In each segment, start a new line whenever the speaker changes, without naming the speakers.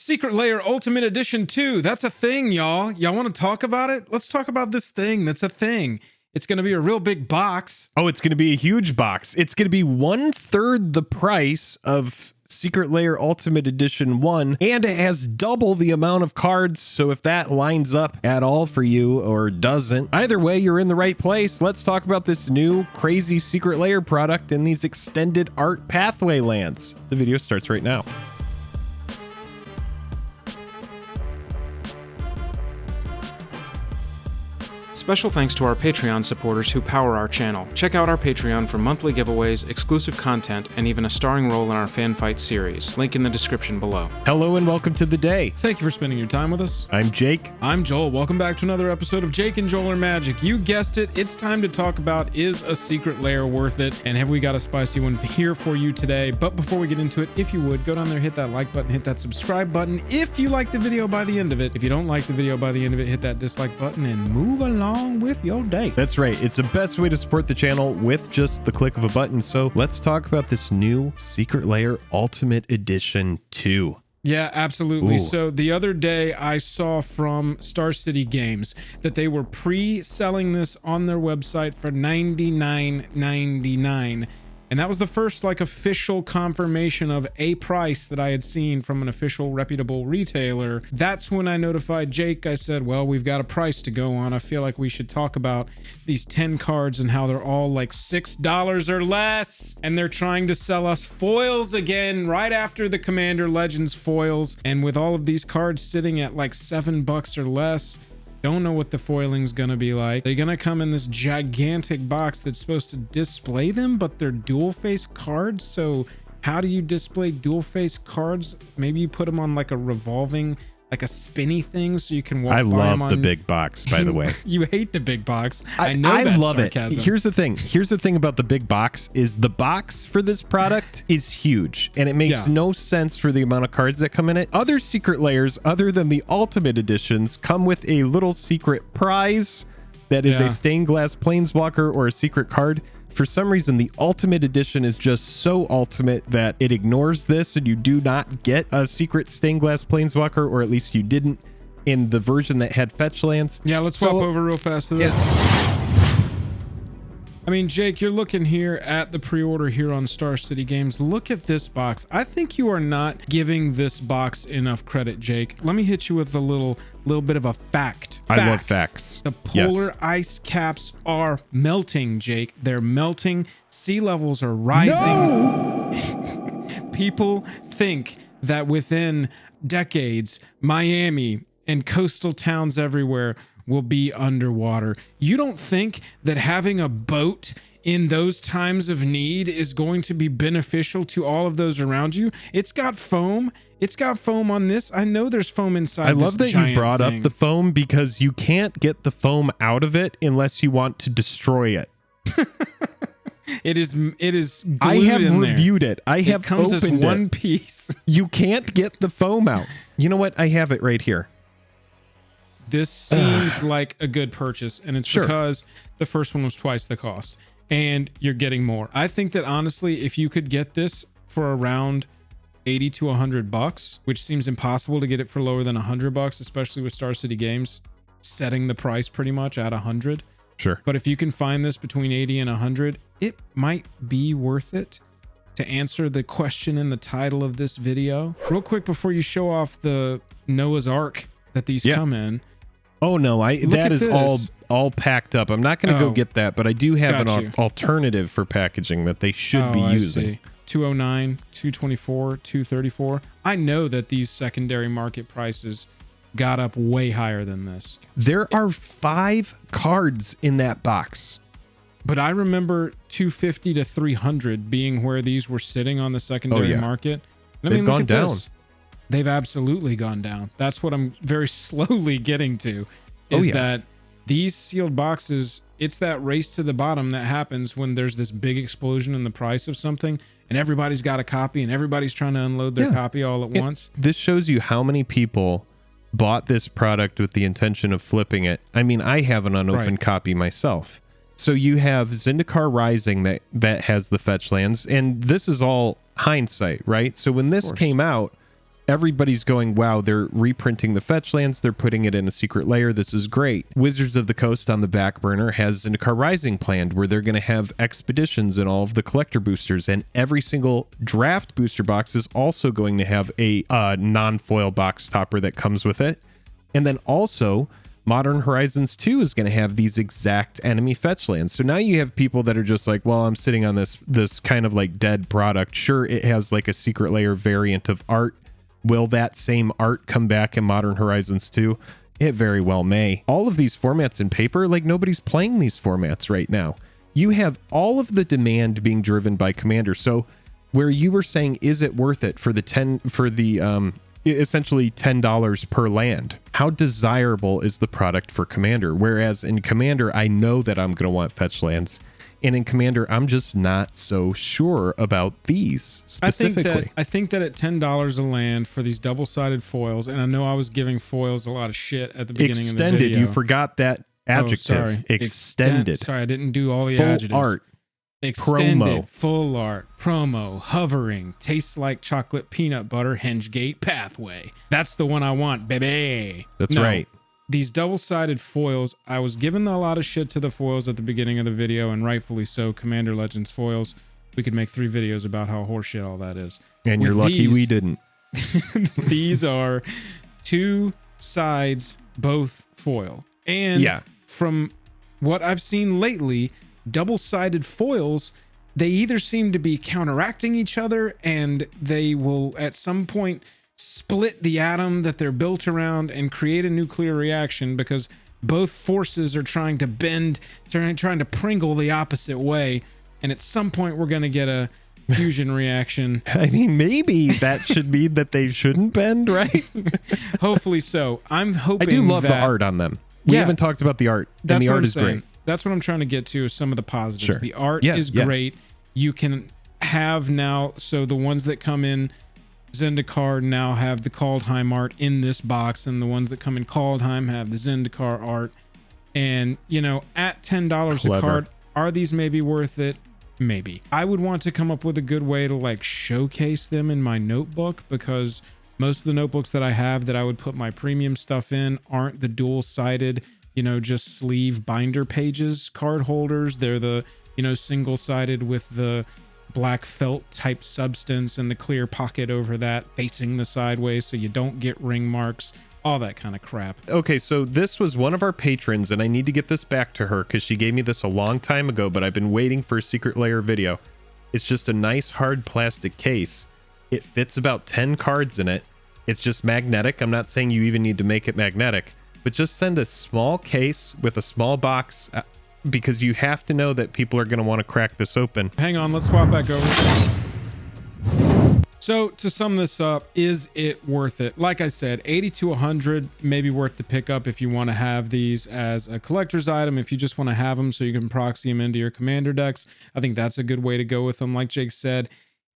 Secret Lair Ultimate Edition 2. That's a thing, y'all. Y'all want to talk about it? Let's talk about this thing. That's a thing. It's going to be a real big box.
Oh, it's going to be a huge box. It's going to be 1/3 the price of Secret Lair Ultimate Edition 1, and it has double the amount of cards, so if that lines up at all for you or doesn't, either way, you're in the right place. Let's talk about this new crazy Secret Lair product and these extended art pathway lands. The video starts right now.
Special thanks to our Patreon supporters who power our channel. Check out our Patreon for monthly giveaways, exclusive content, and even a starring role in our fan fight series. Link in the description below.
Hello and welcome to the day.
Thank you for spending your time with us.
I'm Jake.
I'm Joel. Welcome back to another episode of Jake and Joel Are Magic. You guessed it. It's time to talk about, is a Secret Lair worth it? And have we got a spicy one here for you today? But before we get into it, if you would, go down there, hit that like button, hit that subscribe button if you like the video by the end of it. If you don't like the video by the end of it, hit that dislike button and move along with your day.
That's right. It's the best way to support the channel with just the click of a button. So let's talk about this new Secret Lair Ultimate Edition 2.
Yeah, absolutely.
Ooh.
So the other day I saw from Star City Games that they were pre-selling this on their website for $99.99. And that was the first like official confirmation of a price that I had seen from an official reputable retailer. That's when I notified Jake. I said, well, we've got a price to go on. I feel like we should talk about these 10 cards and how they're all like $6 or less. And they're trying to sell us foils again right after the Commander Legends foils. And with all of these cards sitting at like $7 or less, don't know what the foiling's gonna be like. They're gonna come in this gigantic box that's supposed to display them, but they're dual face cards. So how do you display dual face cards? Maybe you put them on like a revolving, like a spinny thing so you can walk by them.
I love the big box, by the way.
You hate the big box. I
love
sarcasm.
it. Here's the thing about the big box is the box for this product is huge, and it makes no sense for the amount of cards that come in it. Other Secret Lairs, other than the Ultimate Editions, come with a little secret prize that is a stained glass planeswalker or a secret card. For some reason, the Ultimate Edition is just so ultimate that it ignores this, and you do not get a secret stained glass planeswalker, or at least you didn't in the version that had fetch lands.
Yeah, let's swap over real fast to this. I mean, Jake, you're looking here at the pre-order here on Star City Games. Look at this box. I think you are not giving this box enough credit, Jake. Let me hit you with a little bit of a fact.
I love facts.
The polar ice caps are melting, Jake. They're melting. Sea levels are rising. No! People think that within decades, Miami and coastal towns everywhere will be underwater. You don't think that having a boat in those times of need is going to be beneficial to all of those around you? It's got foam. It's got foam on this. I know there's foam inside.
I love that you brought up the foam, because you can't get the foam out of it unless you want to destroy it.
It is glued
I have
in
reviewed
there.
it. I have
comes as
opened
one
it.
piece.
You can't get the foam out. You know what? I have it right here.
This seems like a good purchase, and it's because the first one was twice the cost, and you're getting more. I think that honestly, if you could get this for around 80 to 100 bucks, which seems impossible to get it for lower than 100 bucks, especially with Star City Games setting the price pretty much at 100.
Sure.
But if you can find this between 80 and 100, it might be worth it. To answer the question in the title of this video, real quick before you show off the Noah's Ark that these come in.
Oh no, that is all packed up. I'm not going to go get that, but I do have an alternative for packaging that they should be using.
I see. 209, 224, 234. I know that these secondary market prices got up way higher than this.
There are 5 cards in that box.
But I remember 250 to 300 being where these were sitting on the secondary market. And
They've gone down.
This. They've absolutely gone down. That's what I'm very slowly getting to, is that these sealed boxes, it's that race to the bottom that happens when there's this big explosion in the price of something and everybody's got a copy and everybody's trying to unload their copy all at once.
This shows you how many people bought this product with the intention of flipping it. I mean, I have an unopened copy myself. So you have Zendikar Rising that has the fetch lands, and this is all hindsight, right? So when this came out, everybody's going, wow, they're reprinting the fetch lands, they're putting it in a secret layer, this is great. Wizards of the Coast on the back burner has Zendikar Rising planned, where they're going to have expeditions and all of the collector boosters, and every single draft booster box is also going to have a non-foil box topper that comes with it. And then also Modern Horizons 2 is going to have these exact enemy fetch lands. So now you have people that are just like, well, I'm sitting on this kind of like dead product. Sure, it has like a secret layer variant of art. Will that same art come back in Modern Horizons 2? It very well may. All of these formats in paper, like nobody's playing these formats right now. You have all of the demand being driven by Commander. So where you were saying, is it worth it for essentially $10 per land? How desirable is the product for Commander? Whereas in Commander, I know that I'm going to want fetch lands. And in Commander, I'm just not so sure about these specifically.
I think that at $10 a land for these double-sided foils, and I know I was giving foils a lot of shit at the beginning of the video.
You forgot that adjective.
Oh, sorry.
Extended.
Sorry, I didn't do all the
full
adjectives.
Art.
Extended,
Promo.
full art, promo, hovering, tastes like chocolate peanut butter, Hingegate pathway. That's the one I want, baby.
That's right.
These double-sided foils, I was giving a lot of shit to the foils at the beginning of the video, and rightfully so. Commander Legends foils, we could make 3 videos about how horseshit all that is.
And you're lucky we didn't.
These are 2 sides, both foil. And
yeah,
from what I've seen lately, double-sided foils, they either seem to be counteracting each other, and they will at some point split the atom that they're built around and create a nuclear reaction, because both forces are trying to bend, trying to Pringle the opposite way, and at some point we're going to get a fusion reaction.
I mean, maybe that should mean that they shouldn't bend, right?
Hopefully so. I'm hoping.
I do love the art on them. We haven't talked about the art, and the art is great.
That's what I'm trying to get to, is some of the positives.
Sure.
The art is great. You can have now, so the ones that come in Zendikar now have the Kaldheim art in this box, and the ones that come in Kaldheim have the Zendikar art. And, you know, at $10 a card, are these maybe worth it? Maybe. I would want to come up with a good way to like showcase them in my notebook, because most of the notebooks that I have that I would put my premium stuff in aren't the dual-sided, you know, just sleeve binder pages card holders. They're the, you know, single-sided with the black felt type substance and the clear pocket over that facing the sideways so you don't get ring marks, all that kind of crap.
Okay, so this was one of our patrons, and I need to get this back to her because she gave me this a long time ago, but I've been waiting for a Secret Lair video. It's just a nice hard plastic case. It fits about 10 cards in it. It's just magnetic. I'm not saying you even need to make it magnetic, but just send a small case with a small box, because you have to know that people are going to want to crack this open.
Hang on, let's swap back over. So to sum this up, is it worth it? Like I said, 80 to 100 maybe worth the pickup if you want to have these as a collector's item. If you just want to have them so you can proxy them into your commander decks, I think that's a good way to go with them. Like Jake said,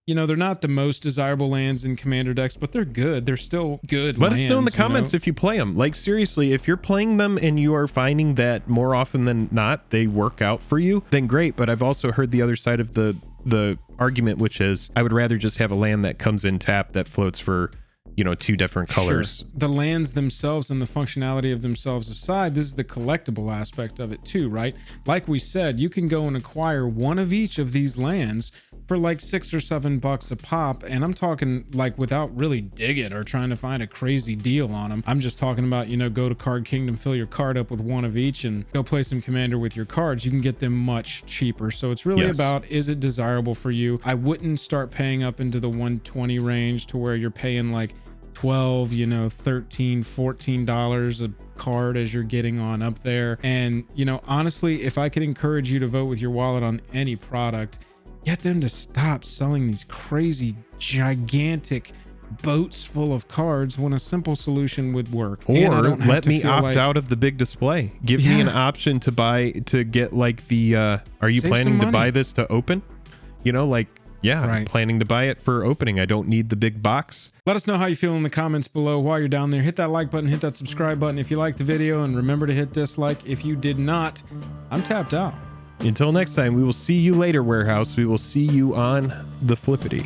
you know, they're not the most desirable lands in commander decks, but they're good. They're still good
Let
lands,
us know in the comments if you play them. Like, seriously, if you're playing them and you are finding that more often than not they work out for you, then great. But I've also heard the other side of the argument, which is I would rather just have a land that comes in tap that floats for, you know, 2 different colors.
Sure. The lands themselves and the functionality of themselves aside, this is the collectible aspect of it too, right? Like we said, you can go and acquire one of each of these lands for like $6 or $7 a pop, and I'm talking like without really digging or trying to find a crazy deal on them. I'm just talking about, you know, go to Card Kingdom, fill your card up with one of each, and go play some Commander with your cards. You can get them much cheaper. So it's really about, is it desirable for you? I wouldn't start paying up into the 120 range to where you're paying like 12, you know, 13, $14 a card as you're getting on up there. And, you know, honestly, if I could encourage you to vote with your wallet on any product, get them to stop selling these crazy, gigantic boats full of cards when a simple solution would work.
Or let me opt out of the big display. Give me an option to get like the, are you planning to buy this to open? You know, like, I'm planning to buy it for opening. I don't need the big box.
Let us know how you feel in the comments below. While you're down there, hit that like button, hit that subscribe button if you liked the video, and remember to hit dislike if you did not. I'm tapped out.
Until next time, we will see you later, Warehouse. We will see you on the flippity.